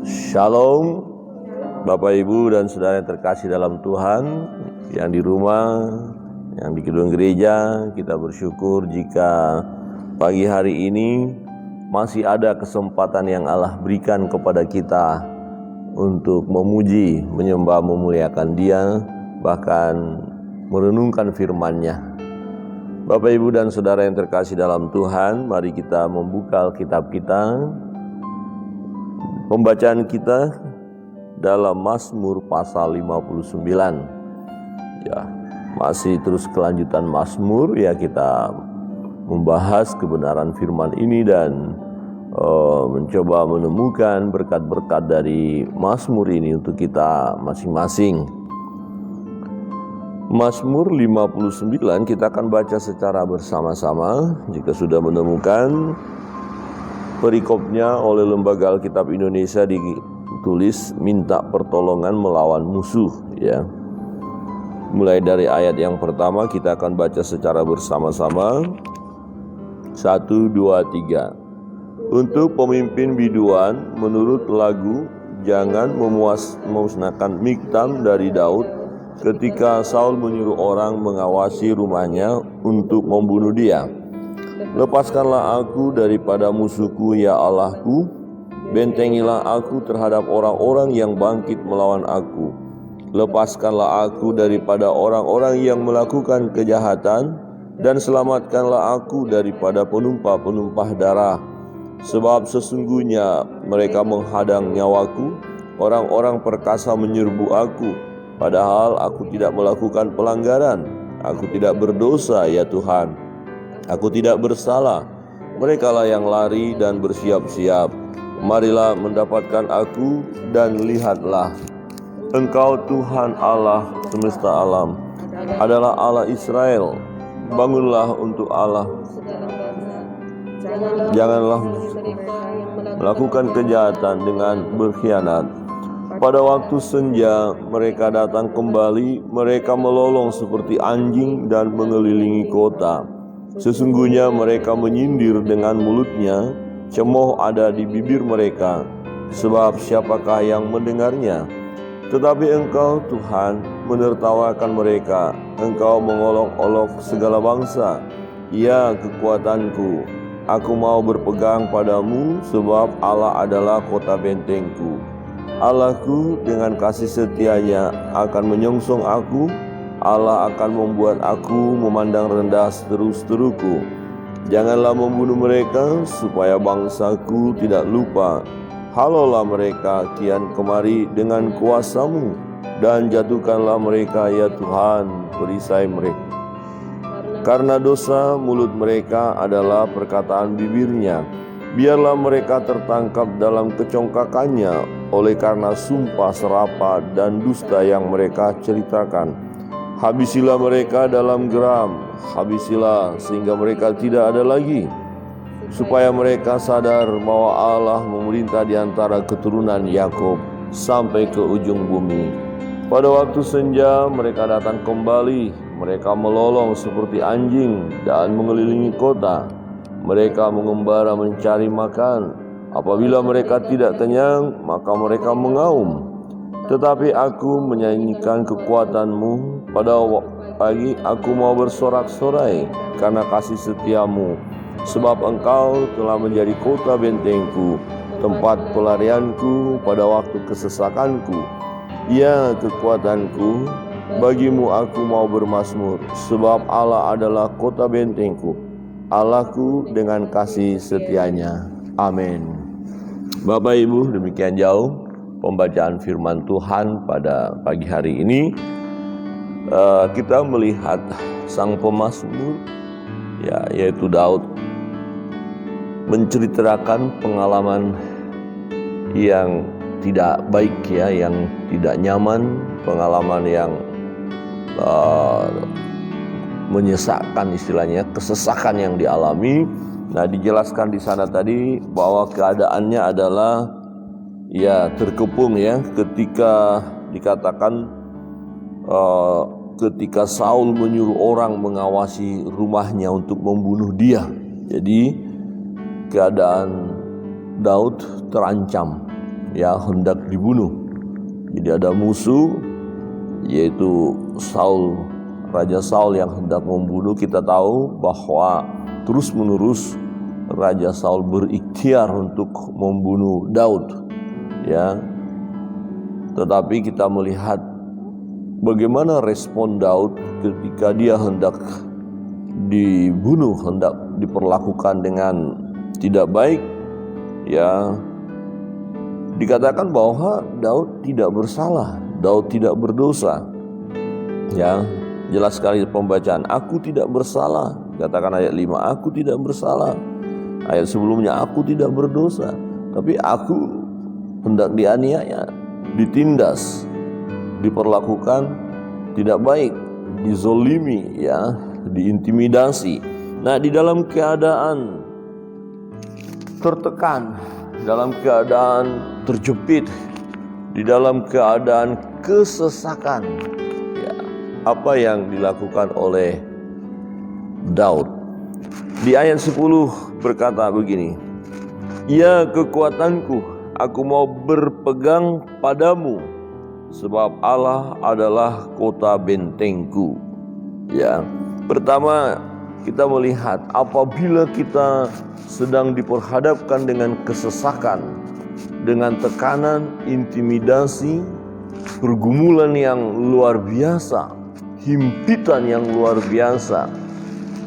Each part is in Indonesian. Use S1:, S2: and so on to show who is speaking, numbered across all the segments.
S1: Shalom Bapak Ibu dan Saudara yang terkasih dalam Tuhan, yang di rumah, yang di gedung gereja. Kita bersyukur jika pagi hari ini masih ada kesempatan yang Allah berikan kepada kita untuk memuji, menyembah, memuliakan Dia, bahkan merenungkan firman-Nya. Bapak Ibu dan Saudara yang terkasih dalam Tuhan, mari kita membuka Alkitab kita. Pembacaan kita dalam Mazmur pasal 59. Ya, masih terus kelanjutan Mazmur, ya, kita membahas kebenaran firman ini dan mencoba menemukan berkat-berkat dari Mazmur ini untuk kita masing-masing. Mazmur 59 kita akan baca secara bersama-sama. Jika sudah menemukan, perikopnya oleh Lembaga Alkitab Indonesia ditulis minta pertolongan melawan musuh, ya. Mulai dari ayat yang pertama kita akan baca secara bersama-sama. 1, 2, 3. Untuk pemimpin biduan menurut lagu, jangan memusnahkan Miktam dari Daud ketika Saul menyuruh orang mengawasi rumahnya untuk membunuh dia. Lepaskanlah aku daripada musuhku, ya Allahku. Bentengilah aku terhadap orang-orang yang bangkit melawan aku. Lepaskanlah aku daripada orang-orang yang melakukan kejahatan, dan selamatkanlah aku daripada penumpah-penumpah darah. Sebab sesungguhnya mereka menghadang nyawaku, orang-orang perkasa menyerbu aku. Padahal aku tidak melakukan pelanggaran, aku tidak berdosa, ya Tuhan. Aku tidak bersalah, merekalah yang lari dan bersiap-siap. Marilah mendapatkan aku dan lihatlah. Engkau Tuhan Allah semesta alam, adalah Allah Israel. Bangunlah untuk Allah. Janganlah melakukan kejahatan dengan berkhianat. Pada waktu senja mereka datang kembali, mereka melolong seperti anjing dan mengelilingi kota. Sesungguhnya mereka menyindir dengan mulutnya, cemooh ada di bibir mereka, sebab siapakah yang mendengarnya? Tetapi Engkau Tuhan menertawakan mereka, Engkau mengolok-olok segala bangsa. Ya kekuatanku, aku mau berpegang padamu, sebab Allah adalah kota bentengku. Allahku dengan kasih setianya akan menyongsong aku. Allah akan membuat aku memandang rendah seteru-seteruku. Janganlah membunuh mereka, supaya bangsaku tidak lupa. Halaulah mereka kian kemari dengan kuasa-Mu, dan jatuhkanlah mereka, ya Tuhan, perisai mereka. Karena dosa mulut mereka adalah perkataan bibirnya. Biarlah mereka tertangkap dalam kecongkakannya, oleh karena sumpah serapah dan dusta yang mereka ceritakan. Habisilah mereka dalam geram, habisilah sehingga mereka tidak ada lagi, supaya mereka sadar bahwa Allah memerintah di antara keturunan Yakub sampai ke ujung bumi. Pada waktu senja mereka datang kembali, mereka melolong seperti anjing dan mengelilingi kota. Mereka mengembara mencari makan. Apabila mereka tidak kenyang, maka mereka mengaum. Tetapi aku menyanyikan kekuatan-Mu. Pada pagi aku mau bersorak-sorai karena kasih setia-Mu. Sebab Engkau telah menjadi kota bentengku, tempat pelarianku pada waktu kesesakanku. Ya kekuatanku, bagimu aku mau bermazmur, sebab Allah adalah kota bentengku, Allahku dengan kasih setianya. Amin. Bapak Ibu, demikian jauh pembacaan firman Tuhan pada pagi hari ini. Kita melihat sang pemazmur, ya, yaitu Daud, menceritakan pengalaman yang tidak baik, ya, yang tidak nyaman, pengalaman yang menyesakkan, istilahnya kesesakan yang dialami. Nah, dijelaskan di sana tadi bahwa keadaannya adalah, ya, terkepung, ya, ketika dikatakan ketika Saul menyuruh orang mengawasi rumahnya untuk membunuh dia. Jadi keadaan Daud terancam. ya hendak dibunuh. Jadi ada musuh, yaitu Saul, Raja Saul yang hendak membunuh. Kita tahu bahwa terus-menerus Raja Saul berikhtiar untuk membunuh Daud, ya. Tetapi kita melihat bagaimana respon Daud ketika dia hendak dibunuh, hendak diperlakukan dengan tidak baik, ya. Dikatakan bahwa Daud tidak bersalah, Daud tidak berdosa. Ya, jelas sekali pembacaan, aku tidak bersalah. Katakan ayat 5, aku tidak bersalah. Ayat sebelumnya, aku tidak berdosa, tapi aku hendak dianiaya, ditindas, diperlakukan tidak baik, dizolimi, ya, diintimidasi. Nah, di dalam keadaan tertekan, dalam keadaan terjepit, di dalam keadaan kesesakan, ya, apa yang dilakukan oleh Daud? Di ayat 10 berkata begini, ya kekuatanku, aku mau berpegang padamu, sebab Allah adalah kota bentengku. Ya, pertama kita melihat apabila kita sedang diperhadapkan dengan kesesakan, dengan tekanan, intimidasi, pergumulan yang luar biasa, himpitan yang luar biasa.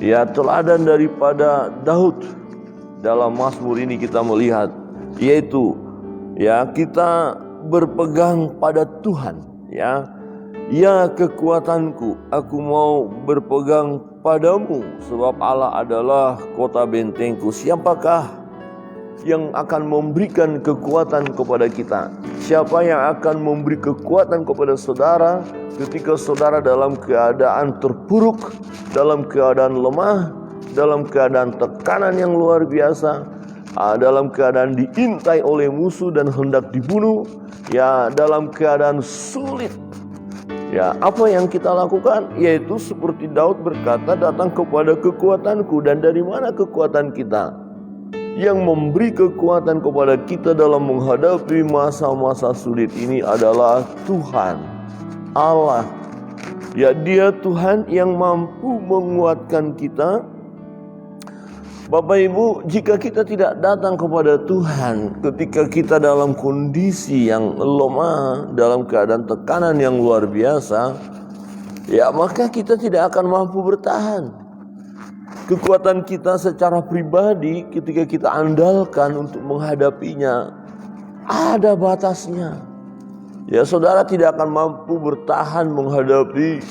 S1: Ya, teladan daripada Daud dalam Mazmur ini kita melihat, yaitu ya kita berpegang pada Tuhan, ya. Ya kekuatanku, aku mau berpegang padamu, sebab Allah adalah kota bentengku. Siapakah yang akan memberikan kekuatan kepada kita? Siapa yang akan memberi kekuatan kepada saudara ketika saudara dalam keadaan terpuruk, dalam keadaan lemah, dalam keadaan tekanan yang luar biasa, dalam keadaan diintai oleh musuh dan hendak dibunuh, ya, dalam keadaan sulit? Ya, apa yang kita lakukan? Yaitu seperti Daud berkata, datang kepada kekuatanku. Dan dari mana kekuatan kita? Yang memberi kekuatan kepada kita dalam menghadapi masa-masa sulit ini adalah Tuhan Allah. Ya, Dia Tuhan yang mampu menguatkan kita. Bapak Ibu, jika kita tidak datang kepada Tuhan ketika kita dalam kondisi yang lemah, dalam keadaan tekanan yang luar biasa, ya maka kita tidak akan mampu bertahan. Kekuatan kita secara pribadi ketika kita andalkan untuk menghadapinya ada batasnya. Ya, saudara tidak akan mampu bertahan menghadapi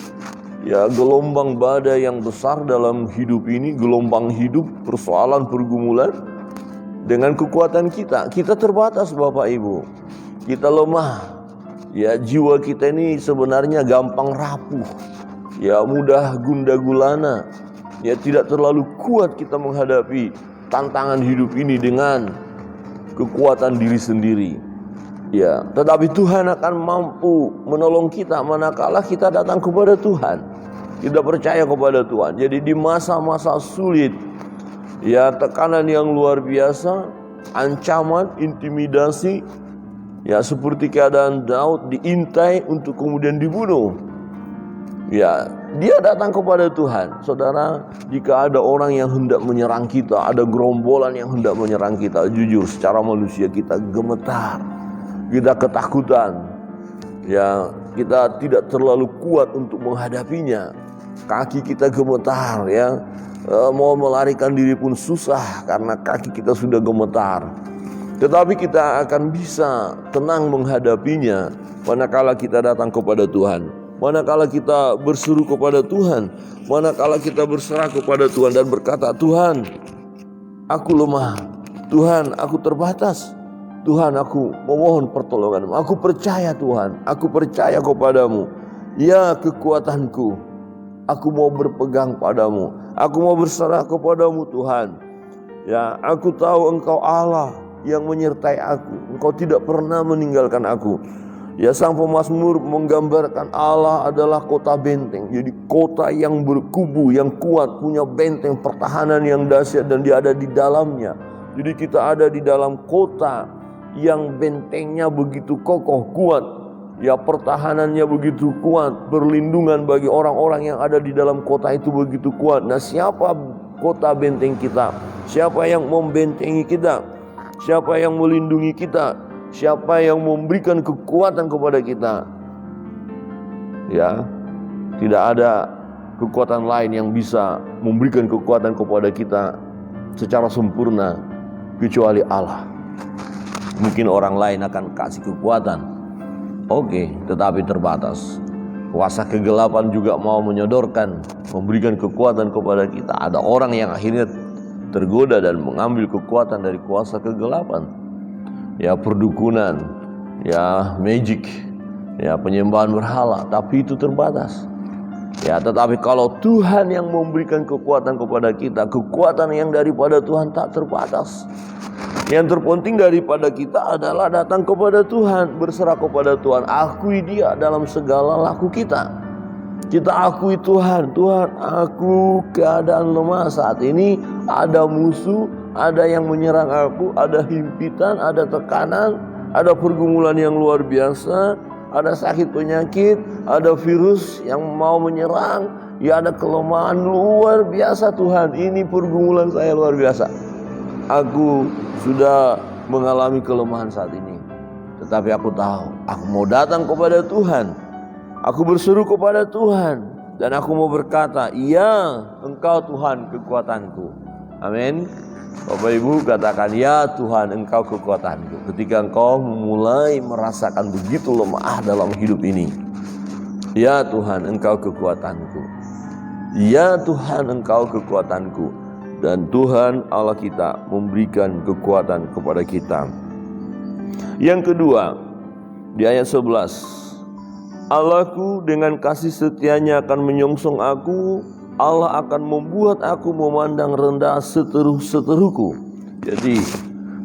S1: ya gelombang badai yang besar dalam hidup ini, gelombang hidup, persoalan, pergumulan dengan kekuatan kita. Kita terbatas Bapak Ibu, kita lemah. Ya, jiwa kita ini sebenarnya gampang rapuh, ya mudah gundah gulana. Ya, tidak terlalu kuat kita menghadapi tantangan hidup ini dengan kekuatan diri sendiri. Ya, tetapi Tuhan akan mampu menolong kita manakala kita datang kepada Tuhan. Kita percaya kepada Tuhan. Jadi di masa-masa sulit, ya tekanan yang luar biasa, ancaman, intimidasi, ya seperti keadaan Daud diintai untuk kemudian dibunuh. Ya, dia datang kepada Tuhan. Saudara, jika ada orang yang hendak menyerang kita, ada gerombolan yang hendak menyerang kita, jujur secara manusia kita gemetar. Kita ketakutan, ya kita tidak terlalu kuat untuk menghadapinya. Kaki kita gemetar, ya mau melarikan diri pun susah karena kaki kita sudah gemetar. Tetapi kita akan bisa tenang menghadapinya manakala kita datang kepada Tuhan, manakala kita berseru kepada Tuhan, manakala kita berserah kepada Tuhan dan berkata, Tuhan, aku lemah, Tuhan, aku terbatas. Tuhan, aku memohon pertolongan-Mu. Aku percaya Tuhan, aku percaya kepadamu. Ya kekuatanku, aku mau berpegang padamu. Aku mau berserah kepadamu Tuhan. Ya, aku tahu Engkau Allah yang menyertai aku. Engkau tidak pernah meninggalkan aku. Ya, sang pemazmur menggambarkan Allah adalah kota benteng. Jadi kota yang berkubu, yang kuat, punya benteng pertahanan yang dahsyat dan dia ada di dalamnya. Jadi kita ada di dalam kota yang bentengnya begitu kokoh, kuat, ya pertahanannya begitu kuat, perlindungan bagi orang-orang yang ada di dalam kota itu begitu kuat. Nah, siapa kota benteng kita? Siapa yang membentengi kita? Siapa yang melindungi kita? Siapa yang memberikan kekuatan kepada kita? Ya, tidak ada kekuatan lain yang bisa memberikan kekuatan kepada kita secara sempurna kecuali Allah. Mungkin orang lain akan kasih kekuatan, oke, tetapi terbatas. Kuasa kegelapan juga mau menyodorkan, memberikan kekuatan kepada kita. Ada orang yang akhirnya tergoda dan mengambil kekuatan dari kuasa kegelapan. Ya, perdukunan, ya magic, ya penyembahan berhala, tapi itu terbatas. Ya, tetapi kalau Tuhan yang memberikan kekuatan kepada kita, kekuatan yang daripada Tuhan tak terbatas. Yang terpenting daripada kita adalah datang kepada Tuhan, berserah kepada Tuhan, akui Dia dalam segala laku kita. Kita akui Tuhan, Tuhan, aku keadaan lemah saat ini, ada musuh, ada yang menyerang aku, ada himpitan, ada tekanan, ada pergumulan yang luar biasa, ada sakit penyakit, ada virus yang mau menyerang, ya ada kelemahan luar biasa Tuhan. Ini pergumulan saya luar biasa. Aku sudah mengalami kelemahan saat ini. Tetapi aku tahu, aku mau datang kepada Tuhan. Aku berseru kepada Tuhan. Dan aku mau berkata, ya, Engkau Tuhan kekuatanku. Amin. Bapak Ibu katakan, ya Tuhan Engkau kekuatanku. Ketika engkau mulai merasakan begitu lemah dalam hidup ini, ya Tuhan Engkau kekuatanku. Ya Tuhan Engkau kekuatanku. Dan Tuhan Allah kita memberikan kekuatan kepada kita. Yang kedua, di ayat 11, Allahku dengan kasih setianya akan menyongsong aku. Allah akan membuat aku memandang rendah seteru-seteruku. Jadi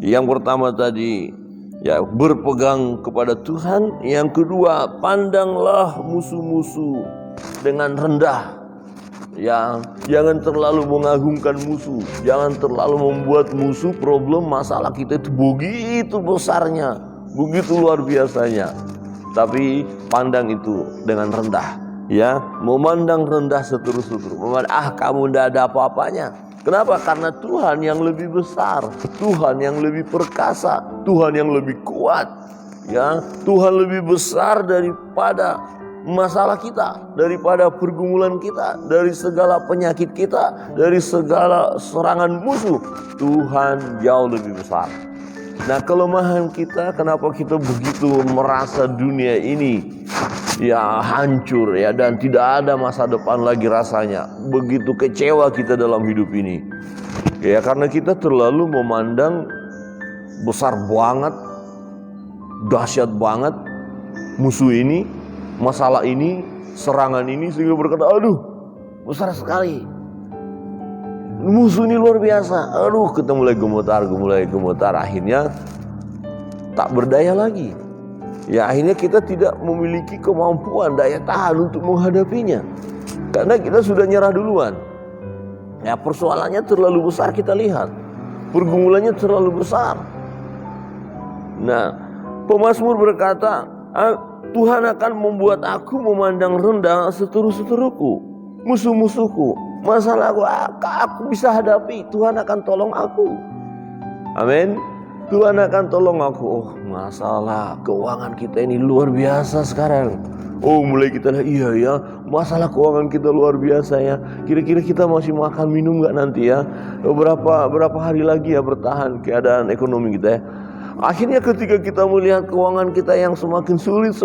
S1: yang pertama tadi, ya, berpegang kepada Tuhan. Yang kedua, pandanglah musuh-musuh dengan rendah. Ya, jangan terlalu mengagungkan musuh, jangan terlalu membuat musuh problem masalah kita itu begitu besarnya, begitu luar biasanya. Tapi pandang itu dengan rendah, ya, memandang rendah seteru-seteru. Kamu tidak ada apa-apanya. Kenapa? Karena Tuhan yang lebih besar, Tuhan yang lebih perkasa, Tuhan yang lebih kuat, ya, Tuhan lebih besar daripada masalah kita, daripada pergumulan kita, dari segala penyakit kita, dari segala serangan musuh. Tuhan jauh lebih besar. Nah, kelemahan kita, kenapa kita begitu merasa dunia ini ya hancur, ya, dan tidak ada masa depan lagi rasanya. Begitu kecewa kita dalam hidup ini. Ya, karena kita terlalu memandang besar banget, dahsyat banget musuh ini, masalah ini, serangan ini, sehingga berkata, aduh, besar sekali. Musuh ini luar biasa. Aduh, kita mulai gemetar. Akhirnya tak berdaya lagi. Ya, akhirnya kita tidak memiliki kemampuan, daya tahan untuk menghadapinya. Karena kita sudah nyerah duluan. Ya, persoalannya terlalu besar kita lihat. Pergumulannya terlalu besar. Nah, pemazmur berkata, Tuhan akan membuat aku memandang rendah seteru-seteruku, musuh-musuhku, masalahku, aku bisa hadapi. Tuhan akan tolong aku. Amin. Tuhan akan tolong aku. Oh, masalah keuangan kita ini luar biasa sekarang. Oh, mulai kita lihat, iya ya, masalah keuangan kita luar biasa ya. Kira-kira kita masih makan minum gak nanti ya? Berapa hari lagi ya bertahan keadaan ekonomi kita ya? Akhirnya ketika kita melihat keuangan kita yang semakin sulit,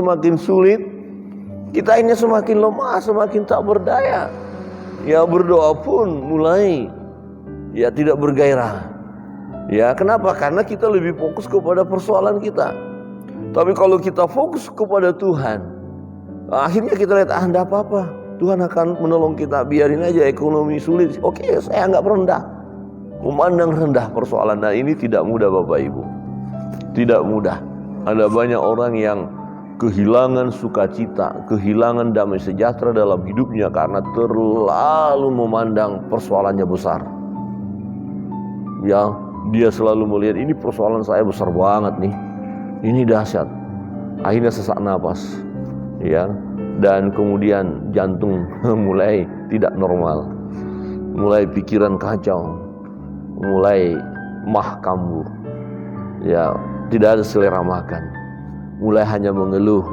S1: kita ini semakin lemah, semakin tak berdaya. Ya, berdoa pun mulai ya tidak bergairah. Ya, kenapa? Karena kita lebih fokus kepada persoalan kita. Tapi kalau kita fokus kepada Tuhan, akhirnya kita lihat, enggak apa-apa, Tuhan akan menolong kita. Biarin aja ekonomi sulit. Oke, saya anggap rendah. Memandang rendah persoalan. Nah, ini tidak mudah Bapak Ibu. Tidak mudah. Ada banyak orang yang kehilangan sukacita, kehilangan damai sejahtera dalam hidupnya karena terlalu memandang persoalannya besar. Ya, dia selalu melihat ini persoalan saya besar banget nih. Ini dahsyat. Akhirnya sesak napas, ya, dan kemudian jantung mulai tidak normal, mulai pikiran kacau, mulai mah kambuh, ya, tidak ada selera makan, mulai hanya mengeluh,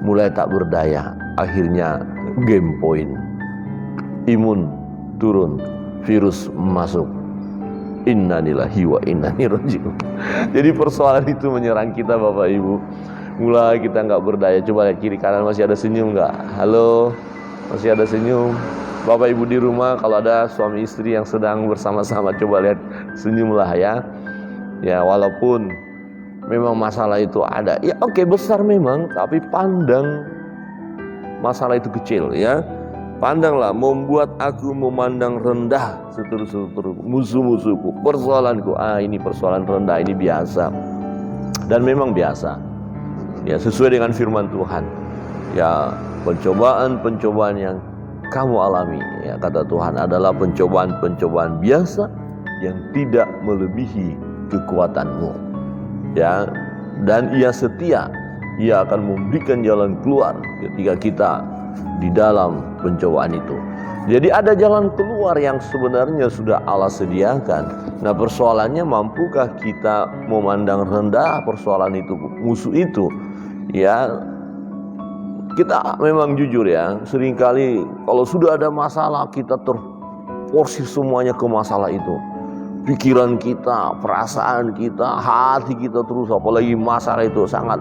S1: mulai tak berdaya. Akhirnya game point, imun turun, virus masuk. Innalillahi wa inna ilaihi raji'un. Jadi persoalan itu menyerang kita Bapak Ibu. Mulai kita nggak berdaya. Coba lihat kiri kanan, masih ada senyum nggak? Halo, masih ada senyum. Bapak Ibu di rumah, kalau ada suami istri yang sedang bersama-sama, coba lihat, senyumlah ya. Ya, walaupun memang masalah itu ada, ya oke, besar memang, tapi pandang masalah itu kecil ya. Pandanglah, membuat aku memandang rendah seterus-terus musuh-musuhku, persoalanku. Ini persoalan rendah, ini biasa. Dan memang biasa. Ya, sesuai dengan firman Tuhan. Ya, pencobaan-pencobaan yang kamu alami, ya, kata Tuhan, adalah pencobaan-pencobaan biasa yang tidak melebihi kekuatanmu. Ya, dan Ia setia. Ia akan memberikan jalan keluar ketika kita di dalam pencobaan itu. Jadi ada jalan keluar yang sebenarnya sudah Allah sediakan. Nah, persoalannya, mampukah kita memandang rendah persoalan itu, musuh itu? Ya, kita memang jujur ya, seringkali kalau sudah ada masalah, kita terporsir semuanya ke masalah itu. Pikiran kita, perasaan kita, hati kita terus, apalagi masalah itu sangat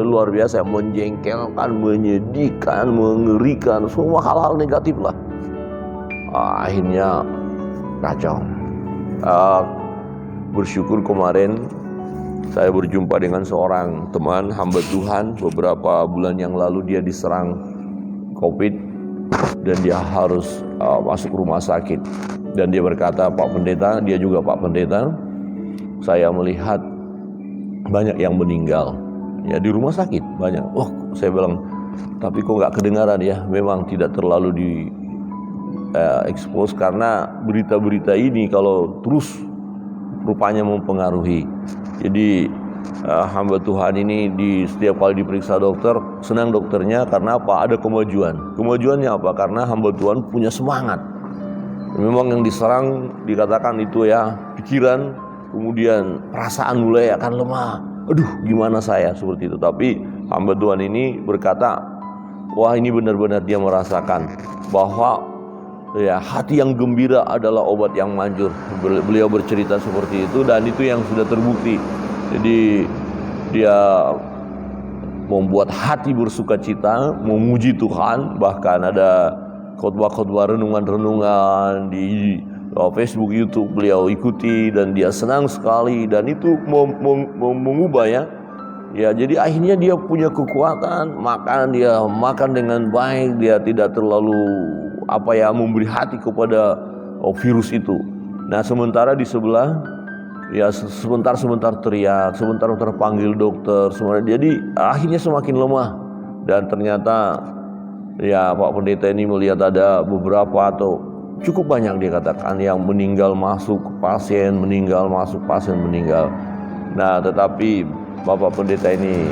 S1: luar biasa, menjengkelkan, menyedihkan, mengerikan, semua hal-hal negatif lah. Akhirnya kacau. Bersyukur kemarin saya berjumpa dengan seorang teman hamba Tuhan. Beberapa bulan yang lalu dia diserang COVID dan dia harus masuk rumah sakit. Dan dia berkata, Pak Pendeta, dia juga Pak Pendeta, saya melihat banyak yang meninggal ya di rumah sakit, banyak. Oh, saya bilang, tapi kok nggak kedengaran ya? Memang tidak terlalu di expose, karena berita-berita ini kalau terus rupanya mempengaruhi. Jadi hamba Tuhan ini setiap kali diperiksa dokter, senang dokternya. Karena apa? Ada kemajuan. Kemajuannya apa? Karena hamba Tuhan punya semangat. Memang yang diserang dikatakan itu ya pikiran, kemudian perasaan mulai akan lemah. Aduh, gimana saya seperti itu. Tapi hamba Tuhan ini berkata, wah, ini benar-benar dia merasakan bahwa ya hati yang gembira adalah obat yang manjur. Beliau bercerita seperti itu, dan itu yang sudah terbukti. Jadi dia membuat hati bersukacita, memuji Tuhan. Bahkan ada khotbah-khotbah, renungan-renungan di Facebook, YouTube beliau ikuti, dan dia senang sekali. Dan itu mengubah ya. Ya, jadi akhirnya dia punya kekuatan, dia makan dengan baik, dia tidak terlalu memberi hati kepada virus itu. Nah, sementara di sebelah ya sebentar teriak, sebentar terpanggil dokter, semuanya. Jadi akhirnya semakin lemah. Dan ternyata ya Pak Pendeta ini melihat ada beberapa atau cukup banyak dia katakan yang meninggal masuk pasien, meninggal masuk pasien, meninggal. Nah, tetapi Bapak Pendeta ini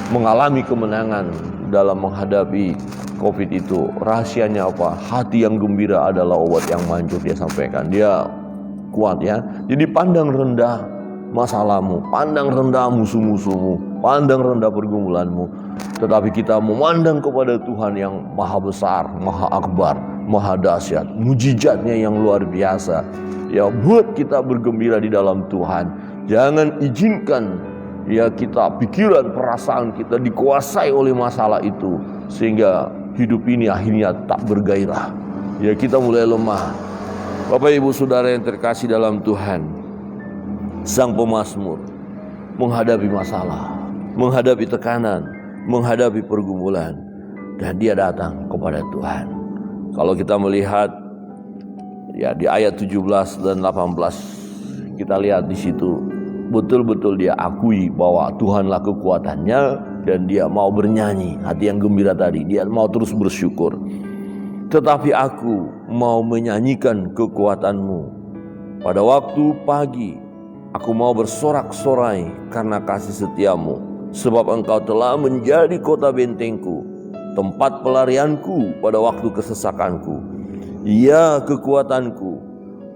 S1: mengalami kemenangan dalam menghadapi COVID itu. Rahasianya apa? Hati yang gembira adalah obat yang manjur, dia sampaikan. Dia kuat ya. Jadi pandang rendah masalahmu, pandang rendah musuh-musuhmu, pandang rendah pergumulanmu. Tetapi kita memandang kepada Tuhan yang maha besar, maha akbar, maha dahsyat, mujizatnya yang luar biasa. Ya, buat kita bergembira di dalam Tuhan. Jangan izinkan ya pikiran, perasaan kita dikuasai oleh masalah itu, sehingga hidup ini akhirnya tak bergairah. Ya, kita mulai lemah. Bapak Ibu Saudara yang terkasih dalam Tuhan, sang pemazmur menghadapi masalah, menghadapi tekanan, menghadapi pergumulan, dan dia datang kepada Tuhan. Kalau kita melihat ya di ayat 17 dan 18, kita lihat di situ betul-betul dia akui bahwa Tuhanlah kekuatannya, dan dia mau bernyanyi, hati yang gembira tadi, dia mau terus bersyukur. Tetapi aku mau menyanyikan kekuatanmu pada waktu pagi, Aku mau bersorak-sorai karena kasih setiamu, sebab engkau telah menjadi kota bentengku, tempat pelarianku pada waktu kesesakanku. Ya kekuatanku,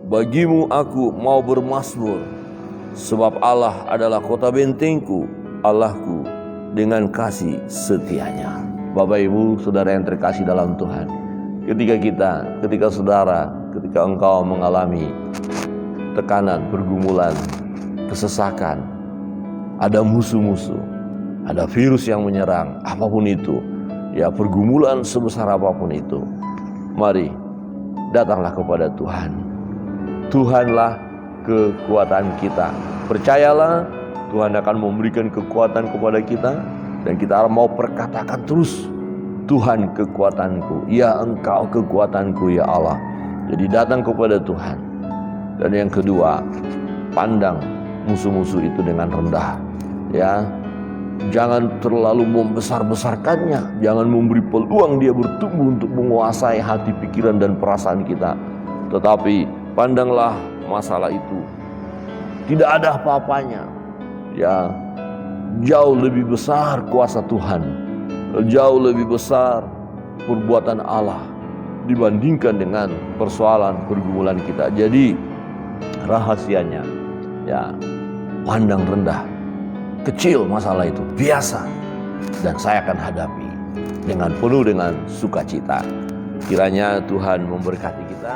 S1: bagimu aku mau bermazmur, sebab Allah adalah kota bentengku, Allahku dengan kasih setianya. Bapak Ibu Saudara yang terkasih dalam Tuhan, ketika saudara, ketika engkau mengalami tekanan, pergumulan, kesesakan, ada musuh-musuh, ada virus yang menyerang, apapun itu, ya pergumulan sebesar apapun itu, mari datanglah kepada Tuhan. Tuhanlah kekuatan kita. Percayalah, Tuhan akan memberikan kekuatan kepada kita, dan kita mau perkatakan terus, Tuhan kekuatanku, ya Engkau kekuatanku ya Allah. Jadi datang kepada Tuhan. Dan yang kedua, pandang musuh-musuh itu dengan rendah, ya. Jangan terlalu membesar-besarkannya, jangan memberi peluang dia bertumbuh untuk menguasai hati, pikiran, dan perasaan kita. Tetapi pandanglah masalah itu tidak ada apa-apanya, ya. Jauh lebih besar kuasa Tuhan, jauh lebih besar perbuatan Allah dibandingkan dengan persoalan pergumulan kita. Jadi rahasianya, ya, pandang rendah, kecil masalah itu, biasa, dan saya akan hadapi dengan penuh dengan sukacita. Kiranya Tuhan memberkati kita.